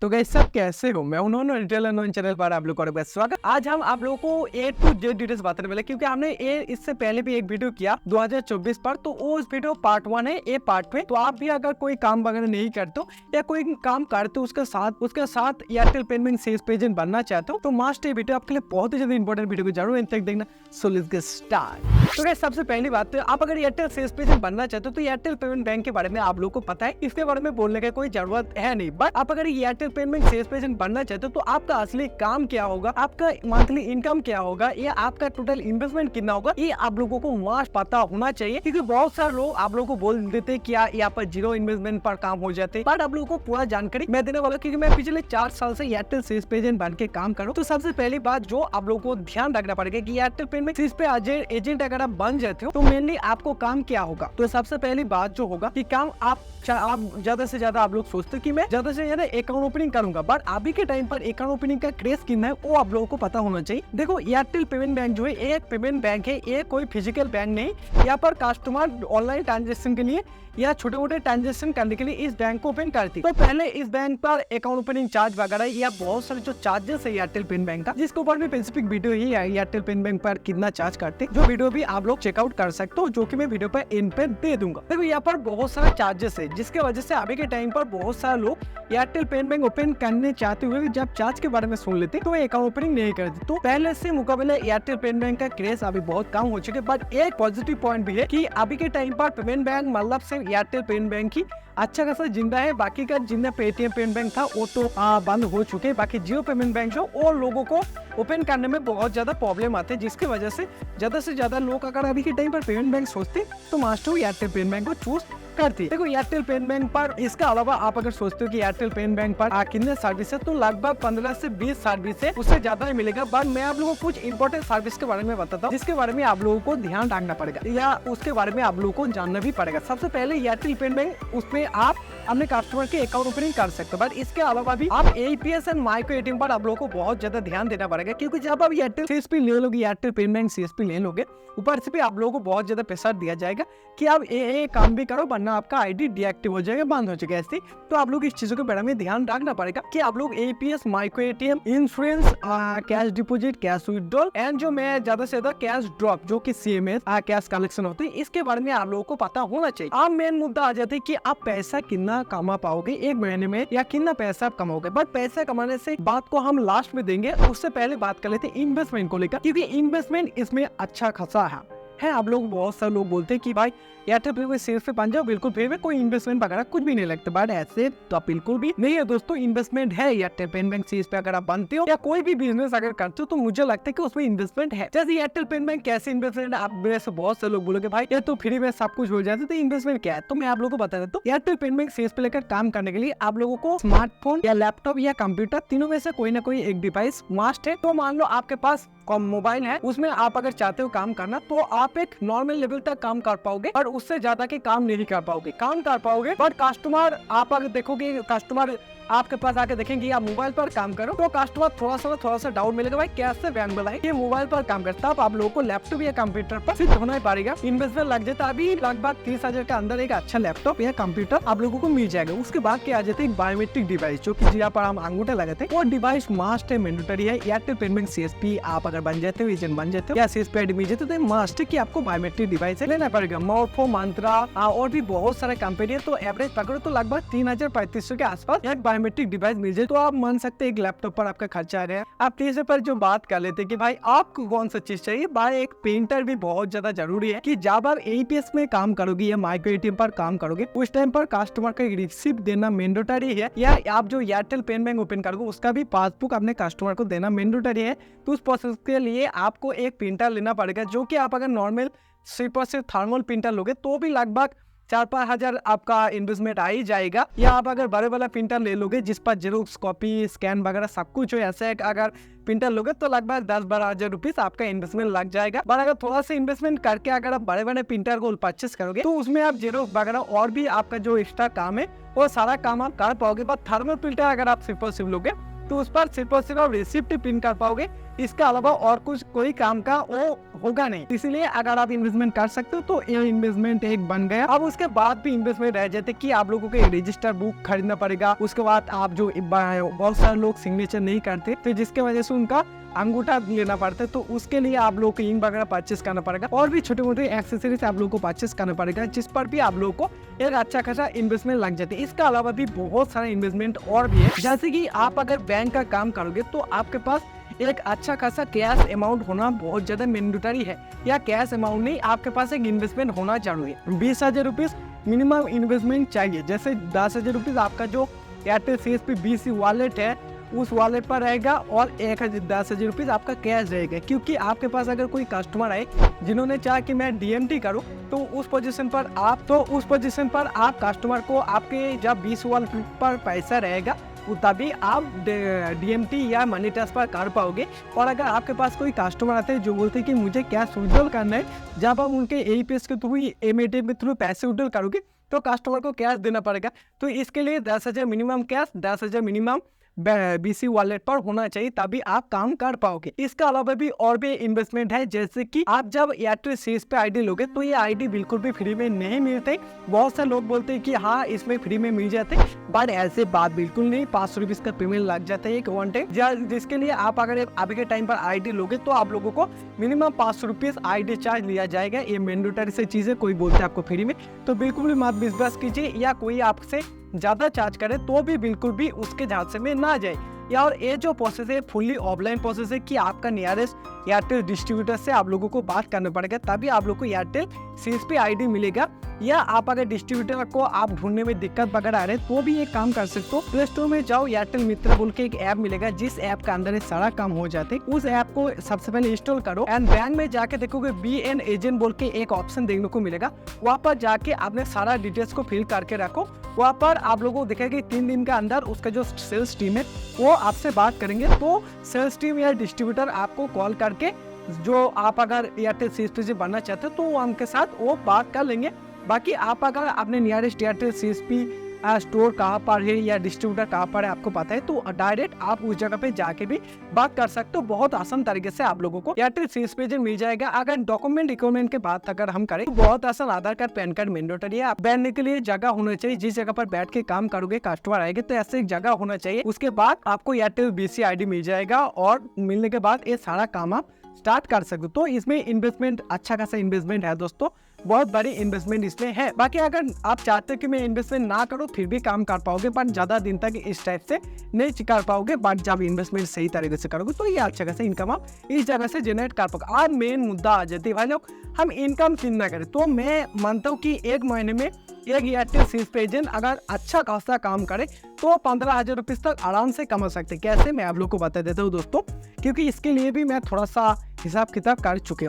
तो गाइस सब कैसे हो। मैं उन्होंने रिटेल अननोन चैनल पर आप लोगों का स्वागत। आज हम आप लोगों को ए टू जेड डिटेल्स बताने वाले, क्योंकि हमने इससे पहले भी एक वीडियो किया 2024 पर, तो वो उस वीडियो पार्ट 1 है, ये पार्ट 2। तो आप भी अगर कोई काम वगैरह नहीं करते हो या कोई काम करते हो उसके साथ एयरटेल पेमेंट सेल्स एजेंट बनना चाहते हो, तो मस्ट ये वीडियो आपके लिए बहुत ही ज्यादा इंपॉर्टेंट वीडियो को जरूर तक देखना। So let's get start. तो गाइस सबसे पहली बात, तो आप अगर एयरटेल सेल्स एजेंट बनना चाहते हो तो एयरटेल पेमेंट बैंक के बारे में आप लोगों को पता है, इसके बारे में बोलने की कोई जरूरत है नहीं। बट आप अगर एयरटेल पेमेंट सेल्स एजेंट बनना चाहते हो तो आपका असली काम क्या होगा, आपका मंथली इनकम क्या होगा, या आपका टोटल इन्वेस्टमेंट कितना होगा, ये आप लोगों को मस्ट पता होना चाहिए। क्योंकि बहुत सारे लोग आप लोगों को बोल देते हैं कि यहाँ पर जीरो इन्वेस्टमेंट पर काम हो जाते हैं, बट आप लोगों को पूरा जानकारी मैं देने वाला हूं, क्योंकि मैं पिछले 4 साल से एयरटेल सेल्स एजेंट बन के काम करूँ। तो सबसे पहली बात जो आप लोगों को ध्यान रखना पड़ेगा कि एयरटेल पेमेंट सेल्स पे एजेंट अगर आप बन जाते हो तो मेनली आपको काम क्या होगा। तो सबसे पहली बात जो होगा कि काम आप ज्यादा से ज्यादा आप लोग सोचते हो कि मैं ज्यादा से ज्यादा अकाउंट ओपनिंग करूंगा, बट अभी के टाइम पर अकाउंट ओपनिंग का क्रेज कितना है वो आप लोगों को पता होना चाहिए। देखो एयरटेल पेमेंट बैंक जो है एक पेमेंट बैंक है, ये कोई फिजिकल बैंक नहीं। यहाँ पर कस्टमर ऑनलाइन ट्रांजेक्शन के लिए या छोटे मोटे ट्रांजेक्शन करने के लिए इस बैंक को ओपन करती है। तो पहले इस बैंक पर अकाउंट ओपनिंग चार्ज वगैरह या बहुत सारे जो चार्जेस है एयरटेल पेमेंट बैंक का, जिसके ऊपर भी स्पेसिफिक वीडियो ही है एयरटेल पेमेंट बैंक पर कितना चार्ज करते हैं, जो वीडियो भी आप लोग चेकआउट कर सकते हो, जो कि मैं वीडियो पर इन पे दे दूंगा। देखो यहाँ पर बहुत सारे चार्जेस है, जिसके वजह से अभी के टाइम पर बहुत सारे लोग एयरटेल पेमेंट बैंक ओपन करने चाहते हुए जब चार्ज के बारे में सुन लेते तो अकाउंट ओपनिंग नहीं करते। तो पहले से मुकाबले एयरटेल पेमेंट बैंक का क्रेज अभी बहुत कम हो चुके, बट एक पॉजिटिव पॉइंट भी है कि अभी के टाइम पर पेमेंट बैंक मतलब सिर्फ एयरटेल पेमेंट बैंक की अच्छा खासा जिंदा है। बाकी का जिंदा पेटीएम पेमेंट बैंक था वो तो बंद हो चुके। बाकी जियो पेमेंट बैंक जो और लोगों को ओपन करने में बहुत ज्यादा प्रॉब्लम आते हैं, जिसकी वजह से ज्यादा लोग अगर अभी के टाइम पर पेमेंट बैंक सोचते तो मास्टर एयरटेल पेमेंट बैंक को चूज करती है। देखो एयरटेल पेमेंट बैंक पर इसके अलावा आप अगर सोचते हो कि एयरटेल पेमेंट बैंक पर कितने सर्विस है, तो लगभग 15 से 20 सर्विस है, उससे ज्यादा ही मिलेगा। बट मैं आप लोगों को कुछ इंपॉर्टेंट सर्विस के बारे में बताता हूँ, जिसके बारे में आप लोगों को ध्यान रखना पड़ेगा या उसके बारे में आप लोगों को जानना भी पड़ेगा। सबसे पहले एयरटेल पेमेंट बैंक, उसमें आप अपने कस्टमर के अकाउंट ओपनिंग कर सकते हो, बट इसके अलावा भी आप एपीएस एंड माइक्रो एटीएम पर आप लोगों को बहुत ज्यादा ध्यान देना पड़ेगा। क्योंकि जब आप एयरटेल सीएसपी ले लोगे, एयरटेल पेमेंट सीएसपी ले लोगे, ऊपर से भी आप लोगों को बहुत ज्यादा प्रेशर दिया जाएगा कि आप ये काम भी करो, वरना आपका आईडी डीएक्टिव हो जाएगा, बंद हो जाएगा ऐसे। तो आप लोग इस चीजों के बारे में ध्यान रखना पड़ेगा कि आप लोग APS, micro ATM, insurance, cash deposit, cash withdrawal and जो मैं ज्यादा से ज्यादा कैश ड्रॉप जो कि सीएमएस कैश कलेक्शन होते हैं, इसके बारे में आप लोगों को पता होना चाहिए। अब मेन मुद्दा आ जाता है कि आप पैसा कितना कमा पाओगे एक महीने में, या कितना पैसा आप कमाओगे। बट पैसा कमाने से बात को हम लास्ट में देंगे, उससे पहले बात कर लेते हैं इन्वेस्टमेंट को लेकर, क्योंकि इन्वेस्टमेंट इसमें अच्छा खासा है। आप लोग बहुत सारे लोग बोलते हैं कि भाई एयरटेल पेमेंट सेल्स पे बन जाओ, बिल्कुल फिर में कोई इन्वेस्टमेंट वगैरह कुछ भी नहीं लगता, बट ऐसे तो बिल्कुल भी नहीं है दोस्तों। इन्वेस्टमेंट है एयरटेल पेमेंट बैंक सेल्स पे अगर आप बनते हो या कोई भी बिजनेस अगर करते हो, तो मुझे लगता है कि उसमें इन्वेस्टमेंट है। जैसे एयरटेल पेमेंट बैंक कैसे इन्वेस्टमेंट, आप मेरे से बहुत से लोग बोलोगे भाई ये तो फ्री में सब कुछ हो जाता है, तो इन्वेस्टमेंट क्या है। तो मैं आप लोगों को बता देता हूँ, एयरटेल पेमेंट बैंक सेल्स पे लेकर काम करने के लिए आप लोगों को स्मार्टफोन या लैपटॉप या कंप्यूटर, तीनों में से कोई ना कोई एक डिवाइस मस्ट है। तो मान लो आपके पास मोबाइल है, उसमें आप अगर चाहते हो काम करना, तो आप एक नॉर्मल लेवल तक काम कर पाओगे, और उससे ज्यादा के काम नहीं कर पाओगे। बट कस्टमर, आप अगर देखोगे कस्टमर आपके पास आके देखेंगे आप मोबाइल पर काम करो, तो कस्टमर थोड़ा सा डाउट मिलेगा, भाई कैसे बैंक वाला है ये मोबाइल पर काम करता है। आप लोगों को लैपटॉप या कंप्यूटर पर सिर्फ होना ही पड़ेगा, इन्वेस्टमेंट लग जाता है। अभी लगभग 30,000 के अंदर एक अच्छा लैपटॉप या कंप्यूटर आप लोगों को मिल जाएगा। उसके बाद क्या आ जाता है, एक बायोमेट्रिक डिवाइस, जो कि जहाँ पर हम अंगूठा लगाते हैं, वो डिवाइस मस्ट है, मैंडेटरी है। एयरटेल पेमेंट सीएसपी आप अगर बन जाते हो, एजेंट बन जाते हो या सीएसपी आईडी मिल जाते हो, तो मस्ट है कि आपको बायोमेट्रिक डिवाइस लेना पड़ेगा। मोरफो, मंत्रा और भी बहुत सारे कंपनी है, तो एवरेज पकड़ो तो लगभग 3,000-3,500 के आसपास एक बायोमेट्रिक डिवाइस मिल जाए। तो आप मान सकते हैं एक लैपटॉप पर आपका खर्चा आ रहा है। आप तीसरे पर जो बात कर लेते हैं कि भाई आपको कौन सा चीज चाहिए, भाई एक प्रिंटर भी बहुत ज्यादा जरूरी है। कि जब आप एपीएस में काम करोगे या माइक्रो एटीएम पर काम करोगे, उस टाइम पर कस्टमर का रिसिप्ट देना मैंडेटरी है, या आप जो एयरटेल पेमेंट बैंक ओपन करोगे उसका भी पासबुक अपने कस्टमर को देना मैंडेटरी है। तो उस प्रोसेस के लिए आपको एक प्रिंटर लेना पड़ेगा, जो कि आप अगर नॉर्मल सिर्फ थर्मल प्रिंटर लोगे तो भी लगभग 4-5 हजार आपका इन्वेस्टमेंट आ ही जाएगा। या आप अगर बड़े वाला प्रिंटर ले लोगे जिस पर जेरोक्स, कॉपी, स्कैन वगैरह सब कुछ हो, ऐसे अगर प्रिंटर लोगे तो लगभग 10-12 हजार रुपीज आपका इन्वेस्टमेंट लग जाएगा। पर अगर थोड़ा सा इन्वेस्टमेंट करके अगर आप बड़े बड़े प्रिंटर को परचेस करोगे, तो उसमें आप जेरोक्स वगैरह और भी आपका जो एक्स्ट्रा काम है वो सारा काम आप कर पाओगे। पर थर्मल प्रिंटर अगर आप सिर्फ लोगे तो उस पर सिर्फ और सिर्फ रिसिप्ट प्रिंट कर पाओगे, इसके अलावा और कुछ कोई काम का वो होगा नहीं। इसीलिए अगर आप इन्वेस्टमेंट कर सकते हो तो ये इन्वेस्टमेंट एक बन गया। अब उसके बाद भी इन्वेस्टमेंट रह जाते कि आप लोगों को रजिस्टर बुक खरीदना पड़ेगा, उसके बाद आप जो बहुत सारे लोग सिग्नेचर नहीं करते तो जिसके वजह से उनका अंगूठा लेना पड़ता है, तो उसके लिए आप लोगों को इंक वगैरह परचेस करना पड़ेगा और भी छोटे मोटे एक्सेसरीज आप लोगों को परचेस करना पड़ेगा, जिस पर भी आप लोगों को एक अच्छा खासा इन्वेस्टमेंट लग जाते हैं। इसके अलावा भी बहुत सारे इन्वेस्टमेंट और भी है, जैसे कि आप अगर बैंक का काम करोगे तो आपके पास एक अच्छा खासा कैश अमाउंट होना बहुत ज्यादा मैंडेटरी है, या कैश अमाउंट नहीं, आपके पास एक इन्वेस्टमेंट होना जरूरी है। 20,000 रुपीज मिनिमम इन्वेस्टमेंट चाहिए। जैसे 10,000 रुपीज आपका जो एयरटेल CSP BC वॉलेट है उस वॉलेट पर रहेगा और 10,000 रुपीज आपका कैश रहेगा, क्योंकि आपके पास अगर कोई कस्टमर आए जिन्होंने चाहा कि मैं DMT करूं तो उस पोजीशन पर आप कस्टमर को आपके जब 20 वॉलेट पर पैसा रहेगा तभी आप DMT या मनी ट्रांसफर कर पाओगे। और अगर आपके पास कोई कस्टमर आते हैं जो बोलते हैं कि मुझे कैश विड्रॉल करना है, जब आप उनके APS के थ्रू MATM के थ्रू पैसे विड्रॉल करोगे तो कस्टमर को कैश देना पड़ेगा। तो इसके लिए 10,000 minimum cash, 10,000 minimum BC wallet पर होना चाहिए, तभी आप काम कर पाओगे। इसके अलावा भी और भी इन्वेस्टमेंट है, जैसे कि आप जब एयरटेल CSP ID लोगे तो ये ID बिल्कुल भी फ्री में नहीं मिलते। बहुत से लोग बोलते हैं कि हाँ इसमें फ्री में मिल जाते, बट ऐसे बात बिल्कुल नहीं। 500 रुपीज का पेमेंट लग जाता है एक वन टाइम, जिसके लिए आप अगर अभी के टाइम पर ID लोगे तो आप लोगों को मिनिमम 500 रुपीज ID चार्ज लिया जाएगा। ये मैंडेटरी से चीज है, कोई बोलते हैं आपको फ्री में, तो बिल्कुल भी मत विश्वास कीजिए, या कोई आपसे ज्यादा चार्ज करे तो भी बिल्कुल भी उसके झांसे में ना जाए। या और ये जो प्रोसेस है फुल्ली ऑफलाइन प्रोसेस है कि आपका नियरेस्ट एयरटेल डिस्ट्रीब्यूटर से आप लोगों को बात करना पड़ेगा, तभी आप लोग को एयरटेल CSP ID मिलेगा। या आप अगर डिस्ट्रीब्यूटर को आप ढूंढने में दिक्कत वगैरह आ रहे तो भी एक काम कर सकते हो, प्ले स्टोर में जाओ, एयरटेल मित्र बोल के एक ऐप मिलेगा, जिस ऐप के अंदर सारा काम हो जाते हैं। उस ऐप को सबसे पहले इंस्टॉल करो एंड बैंक में जाके देखोगे BN एजेंट बोल के एक ऑप्शन देखने को मिलेगा। वहाँ पर जाके आपने सारा डिटेल्स को फिल करके रखो। वहाँ पर आप लोगों को दिखेगा 3 दिन के अंदर उसका जो सेल्स टीम है वो आपसे बात करेंगे। तो सेल्स टीम या डिस्ट्रीब्यूटर आपको कॉल करके, जो आप अगर एयरटेल CSP से बनना चाहते हो तो उनके साथ वो बात कर लेंगे। बाकी आप अगर अपने नियरेस्ट एयरटेल CSP स्टोर कहाँ पर है या डिस्ट्रीब्यूटर कहाँ पर है आपको पता है, तो डायरेक्ट आप उस जगह पे जाके भी बात कर सकते हो। बहुत आसान तरीके से आप लोगों को एयरटेल CSP एजेंट मिल जाएगा। अगर डॉक्यूमेंट के बात अगर हम करें तो बहुत आसान, आधार कार्ड पैन कार्ड मैंडेटरी है। आप बैठने के लिए जगह होना चाहिए, जिस जगह पर बैठ के काम करोगे कस्टमर आएंगे तो ऐसे एक जगह होना चाहिए। उसके बाद आपको एयरटेल BC ID मिल जाएगा और मिलने के बाद ये सारा काम आप स्टार्ट कर सकते हो। तो इसमें इन्वेस्टमेंट अच्छा खासा इन्वेस्टमेंट है दोस्तों, बहुत बड़ी इन्वेस्टमेंट इसमें है। बाकी अगर आप चाहते हो कि मैं इन्वेस्टमेंट ना करूं फिर भी काम कर पाओगे, बट ज्यादा दिन तक इस टाइप से नहीं कर पाओगे, बट जब इन्वेस्टमेंट सही तरीके से करोगे तो ये अच्छा खासा इनकम आप इस जगह से जनरेट कर पाओगे। आज मेन मुद्दा आ जाती है भाई लोग, हम इनकम कितना करें। तो मैं मानता हूँ कि एक महीने में एक एयरटेल CSP एजेंट अगर अच्छा खासा काम करे तो 15,000 रुपीज तक आराम से कमा सकते। कैसे, मैं आप लोग को बता देता हूँ दोस्तों, क्योंकि इसके लिए भी मैं थोड़ा सा हिसाब किताब कर चुके हूँ।